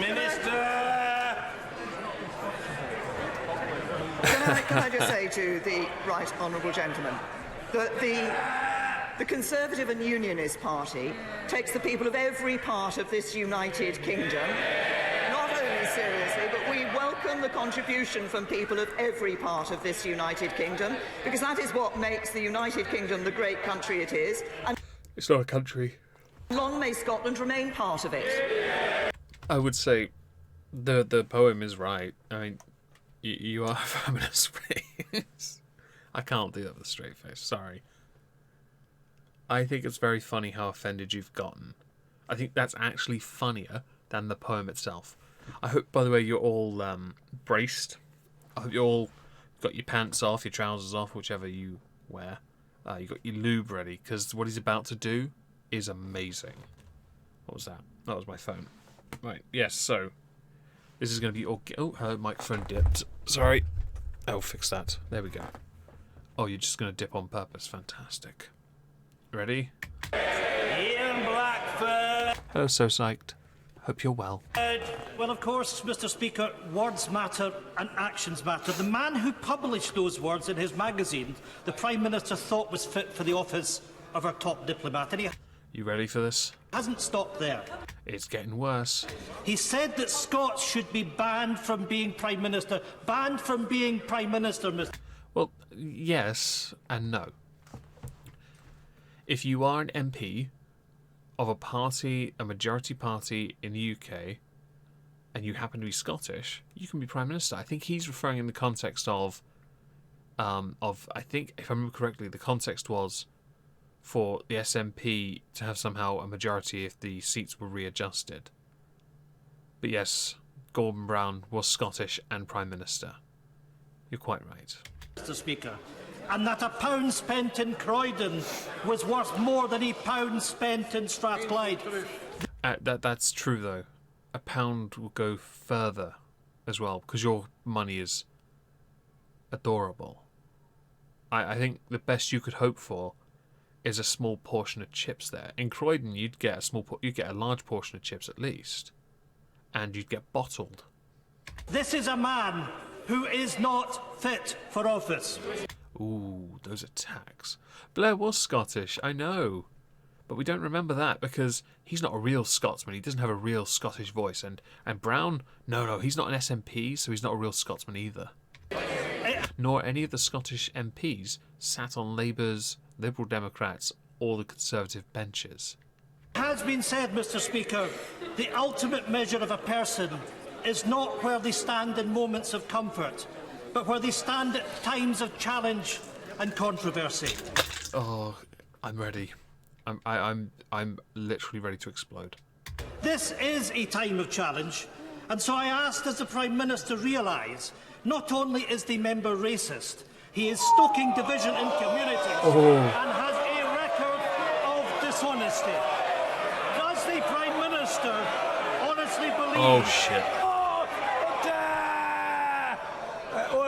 Minister! Can I just say to the right honourable gentleman that The Conservative and Unionist Party takes the people of every part of this United Kingdom not only seriously, but we welcome the contribution from people of every part of this United Kingdom, because that is what makes the United Kingdom the great country it is. And It's not a country. long may Scotland remain part of it. I would say the poem is right. I mean, you are a feminist face. I can't do that with a straight face. Sorry. I think it's very funny how offended you've gotten. I think that's actually funnier than the poem itself. I hope, by the way, you're all braced. I hope you all got your pants off, your trousers off, whichever you wear. You got your lube ready, because what he's about to do is amazing. What was that? That was my phone. Right, yes, so this is going to be... Oh, her microphone dipped. Sorry. I'll fix that. There we go. Oh, you're just going to dip on purpose. Fantastic. Ready? Ian Blackford. Hello, so psyched. Hope you're well. Well, of course, Mr. Speaker, words matter and actions matter. The man who published those words in his magazine, the Prime Minister thought was fit for the office of our top diplomat, and he You ready for this? hasn't stopped there. It's getting worse. He said that Scots should be banned from being Prime Minister. Banned from being Prime Minister, Mr. Well, yes and no. If you are an MP of a party, a majority party in the UK, and you happen to be Scottish, you can be Prime Minister. I think he's referring in the context of I think, if I remember correctly, the context was for the SNP to have somehow a majority if the seats were readjusted. But yes, Gordon Brown was Scottish and Prime Minister. You're quite right. Mr. Speaker, and that a pound spent in Croydon was worth more than a pound spent in Strathclyde. That's true, though. A pound will go further as well, because your money is adorable. I think the best you could hope for is a small portion of chips there. In Croydon, you'd get a large portion of chips at least, and you'd get bottled. This is a man who is not fit for office. Ooh, those attacks. Blair was Scottish, I know. But we don't remember that because he's not a real Scotsman. He doesn't have a real Scottish voice. And Brown, no, he's not an SNP, so he's not a real Scotsman either. Nor any of the Scottish MPs sat on Labour's, Liberal Democrats, or the Conservative benches. It has been said, Mr. Speaker, the ultimate measure of a person is not where they stand in moments of comfort, but where they stand at times of challenge and controversy. Oh, I'm ready. I'm literally ready to explode. This is a time of challenge, and so I ask, does the Prime Minister realise not only is the member racist, he is stoking division in communities and has a record of dishonesty. Does the Prime Minister honestly believe... Oh, shit.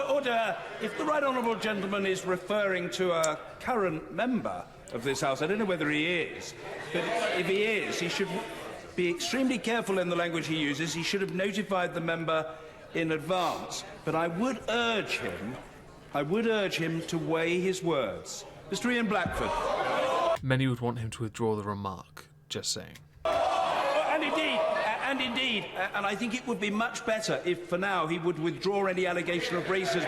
Order. If the right honourable gentleman is referring to a current member of this House, I don't know whether he is, but if he is, he should be extremely careful in the language he uses. He should have notified the member in advance. But I would urge him to weigh his words. Mr. Ian Blackford. Many would want him to withdraw the remark, just saying. And indeed, and I think it would be much better if, for now, he would withdraw any allegation of racism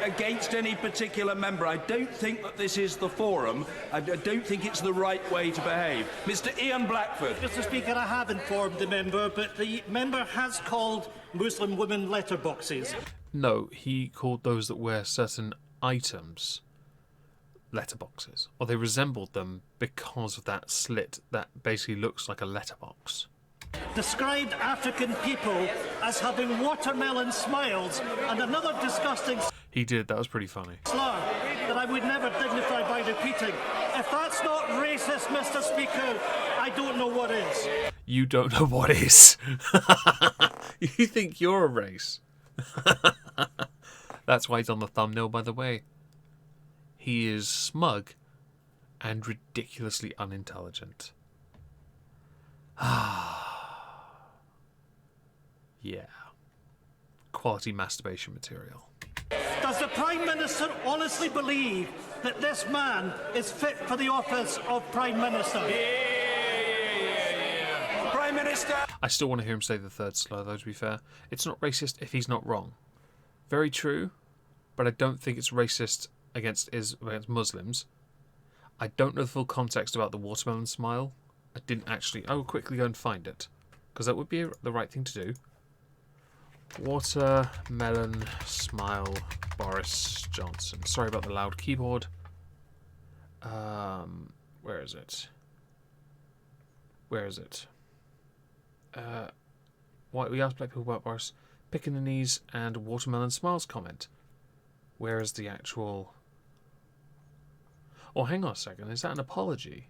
against any particular member. I don't think that this is the forum. I don't think it's the right way to behave. Mr. Ian Blackford. Mr. Speaker, I have informed the member, but the member has called Muslim women letterboxes. No, he called those that wear certain items letterboxes, or they resembled them because of that slit that basically looks like a letterbox. Described African people as having watermelon smiles and another disgusting He did, that was pretty funny. slur that I would never dignify by repeating. If that's not racist, Mr. Speaker, I don't know what is. You don't know what is. You think you're a race. That's why he's on the thumbnail, by the way. He is smug and ridiculously unintelligent. Yeah. Quality masturbation material. Does the Prime Minister honestly believe that this man is fit for the office of Prime Minister. Prime Minister! I still want to hear him say the third slur, though, to be fair. It's not racist if he's not wrong. Very true, but I don't think it's racist against Muslims. I don't know the full context about the watermelon smile. I didn't actually... I will quickly go and find it, because that would be the right thing to do. Watermelon smile, Boris Johnson. Sorry about the loud keyboard. Where is it? Where is it? Why we asked black people about Boris picking the knees and watermelon smiles comment. Where is the actual... Oh, hang on a second. Is that an apology?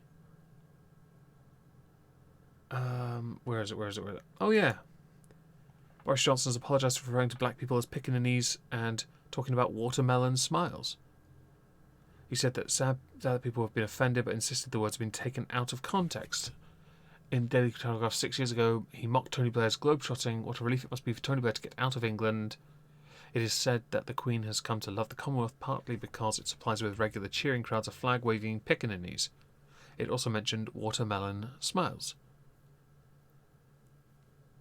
Where is it? Where is it? Where is it? Oh, yeah. Boris Johnson has apologised for referring to black people as picking the knees and talking about watermelon smiles. He said that sad that people have been offended, but insisted the words have been taken out of context. In Daily Telegraph 6 years ago, he mocked Tony Blair's globetrotting. What a relief it must be for Tony Blair to get out of England. It is said that the Queen has come to love the Commonwealth partly because it supplies her with regular cheering crowds of flag-waving pickaninnies. It also mentioned watermelon smiles.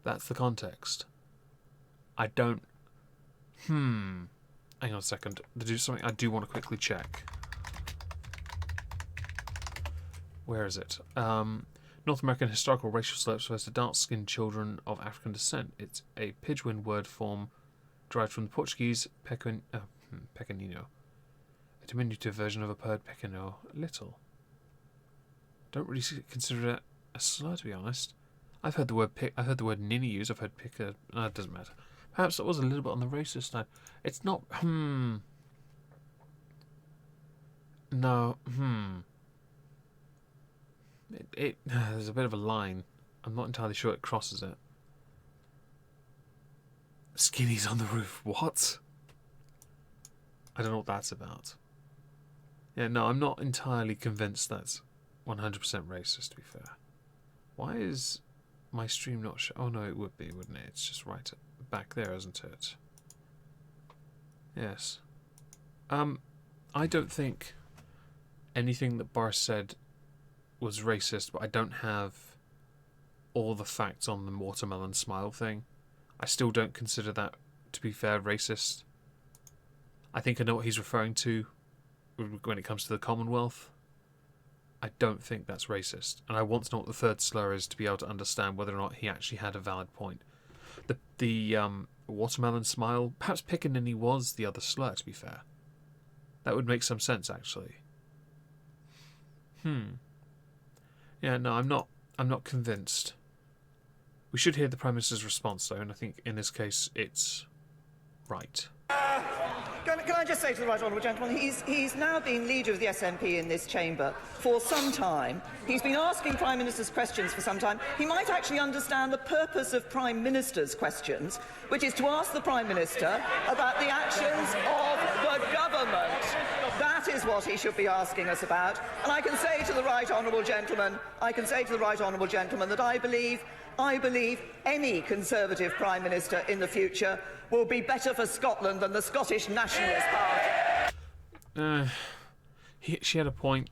That's the context. I don't... Hang on a second. There's something I do want to quickly check. Where is it? North American historical racial slur refers to dark-skinned children of African descent. It's a Pidgin word form derived from the Portuguese pequenino, a diminutive version of a bird pequeno, little. Don't really consider it a slur, to be honest. I've heard the word ninny used. I've heard picker. No, it doesn't matter. Perhaps that was a little bit on the racist side. It's not. No. There's a bit of a line. I'm not entirely sure it crosses it. Skinnies on the roof. What? I don't know what that's about. Yeah, no, I'm not entirely convinced that's 100% racist, to be fair. Why is my stream not oh no, it would be, wouldn't it? It's just right back there, isn't it? Yes. I don't think anything that Boris said was racist, but I don't have all the facts on the watermelon smile thing. I still don't consider that, to be fair, racist. I think I know what he's referring to when it comes to the Commonwealth. I don't think that's racist, and I want to know what the third slur is to be able to understand whether or not he actually had a valid point. The watermelon smile, perhaps pickaninny was the other slur, to be fair. That would make some sense, actually. Yeah, no, I'm not convinced. We should hear the Prime Minister's response, though, and I think in this case it's right. Can I just say to the Right Honourable Gentleman, he's now been leader of the SNP in this chamber for some time. He's been asking Prime Ministers questions for some time. He might actually understand the purpose of Prime Ministers' questions, which is to ask the Prime Minister about the actions of the government. That is what he should be asking us about. And I can say to the Right Honourable Gentleman, that I believe any Conservative Prime Minister in the future will be better for Scotland than the Scottish Nationalist Party. She had a point.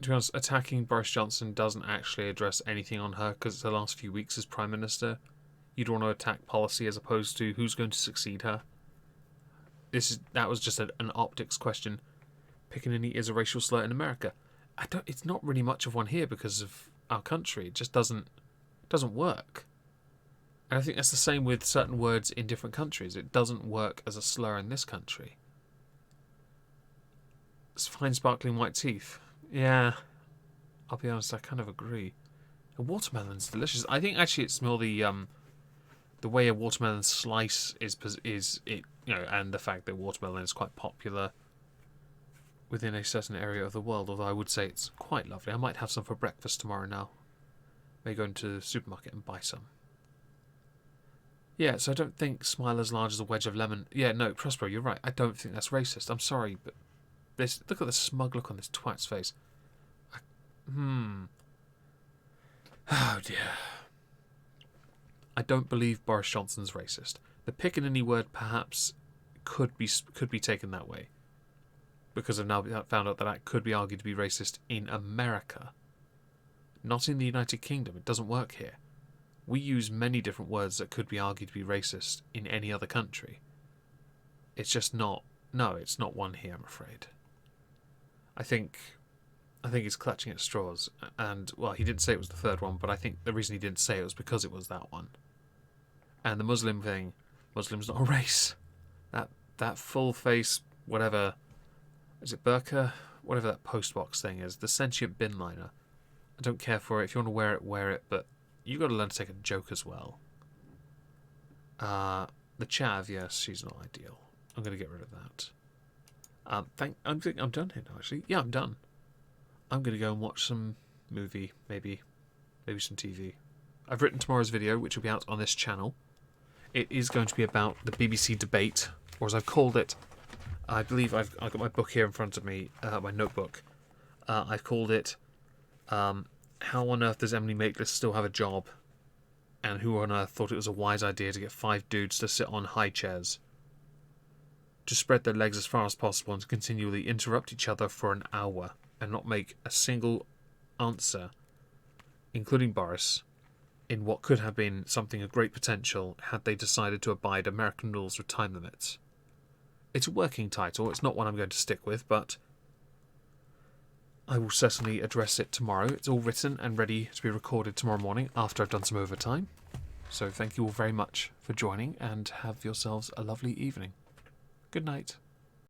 To be honest, attacking Boris Johnson doesn't actually address anything on her, because it's the last few weeks as Prime Minister. You'd want to attack policy as opposed to who's going to succeed her. That was just an optics question. Pickaninny is a racial slur in America. It's not really much of one here because of our country. It just doesn't work. And I think that's the same with certain words in different countries. It doesn't work as a slur in this country. It's fine sparkling white teeth. Yeah, I'll be honest, I kind of agree. A watermelon's delicious. I think actually it's more the way a watermelon slice is it, and the fact that watermelon is quite popular within a certain area of the world, although I would say it's quite lovely. I might have some for breakfast tomorrow now. May go into the supermarket and buy some. Yeah, so I don't think smile as large as a wedge of lemon. Yeah, no, Prospero, you're right. I don't think that's racist. I'm sorry, but look at the smug look on this twat's face. Oh dear. I don't believe Boris Johnson's racist. The pickaninny word perhaps could be taken that way. because I've now found out that that could be argued to be racist in America. Not in the United Kingdom. It doesn't work here. We use many different words that could be argued to be racist in any other country. It's just not... No, it's not one here, I'm afraid. I think he's clutching at straws. And, well, he didn't say it was the third one, but I think the reason he didn't say it was because it was that one. And the Muslim thing, Muslim's not a race. That full face, whatever, is it burqa? Whatever that postbox thing is, the sentient bin liner. I don't care for it. If you want to wear it, but you got to learn to take a joke as well. The chav, yes, she's not ideal. I'm going to get rid of that. I'm done here now, actually. Yeah, I'm done. I'm going to go and watch some movie, maybe some TV. I've written tomorrow's video, which will be out on this channel. It is going to be about the BBC debate, or as I've called it, I believe I've got my book here in front of me, my notebook. I've called it, How on Earth Does Emily Maitlis Still Have a Job? And who on earth thought it was a wise idea to get 5 dudes to sit on high chairs, to spread their legs as far as possible and to continually interrupt each other for an hour and not make a single answer, including Boris, in what could have been something of great potential had they decided to abide American rules with time limits. It's a working title, it's not one I'm going to stick with, but I will certainly address it tomorrow. It's all written and ready to be recorded tomorrow morning after I've done some overtime. So thank you all very much for joining and have yourselves a lovely evening. Good night.